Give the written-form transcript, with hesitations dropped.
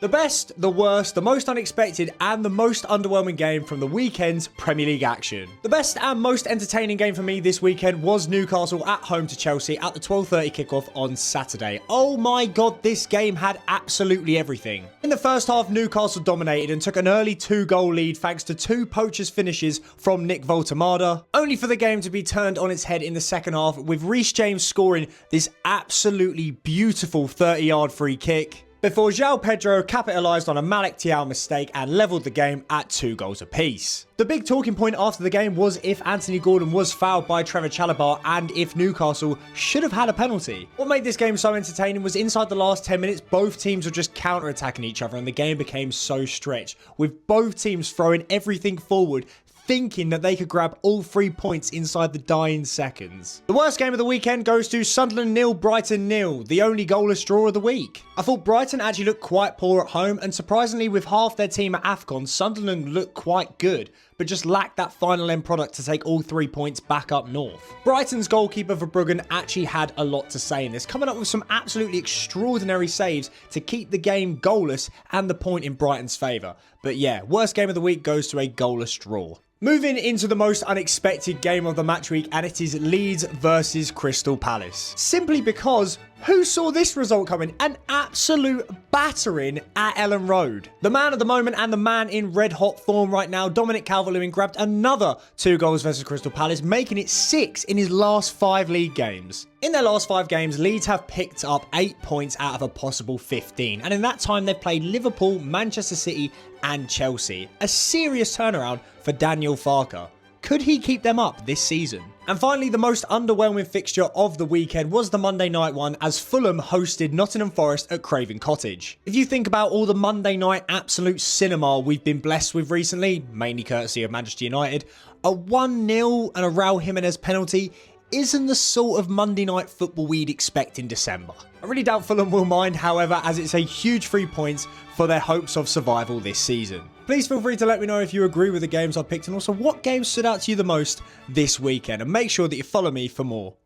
The best, the worst, the most unexpected, and the most underwhelming game from the weekend's Premier League action. The best and most entertaining game for me this weekend was Newcastle at home to Chelsea at the 12:30 kickoff on Saturday. Oh my god, this game had absolutely everything. In the first half, Newcastle dominated and took an early 2-goal lead thanks to 2 poachers finishes from Nick Voltemada, only for the game to be turned on its head in the second half with Reece James scoring this absolutely beautiful 30-yard free kick, before João Pedro capitalised on a Malik Thiaw mistake and levelled the game at 2 goals apiece. The big talking point after the game was if Anthony Gordon was fouled by Trevor Chalobah and if Newcastle should have had a penalty. What made this game so entertaining was inside the last 10 minutes, both teams were just counter-attacking each other and the game became so stretched, with both teams throwing everything forward, thinking that they could grab all 3 points inside the dying seconds. The worst game of the weekend goes to Sunderland 0, Brighton 0, the only goalless draw of the week. I thought Brighton actually looked quite poor at home, and surprisingly with half their team at AFCON, Sunderland looked quite good, but just lacked that final end product to take all 3 points back up north. Brighton's goalkeeper Verbruggen actually had a lot to say in this, coming up with some absolutely extraordinary saves to keep the game goalless and the point in Brighton's favour. But yeah, worst game of the week goes to a goalless draw. Moving into the most unexpected game of the match week, and it is Leeds versus Crystal Palace. Simply because, who saw this result coming? An absolute battering at Ellen Road. The man at the moment and the man in red hot form right now, Dominic Calvert-Lewin, grabbed another 2 goals versus Crystal Palace, making it 6 in his last 5 league games. In their last 5 games, Leeds have picked up 8 points out of a possible 15. And in that time, they've played Liverpool, Manchester City and Chelsea. A serious turnaround for Daniel Farke. Could he keep them up this season? And finally, the most underwhelming fixture of the weekend was the Monday night one as Fulham hosted Nottingham Forest at Craven Cottage. If you think about all the Monday night absolute cinema we've been blessed with recently, mainly courtesy of Manchester United, a 1-0 and a Raul Jimenez penalty isn't the sort of Monday night football we'd expect in December. I really doubt Fulham will mind, however, as it's a huge 3 points for their hopes of survival this season. Please feel free to let me know if you agree with the games I picked and also what games stood out to you the most this weekend, and make sure that you follow me for more.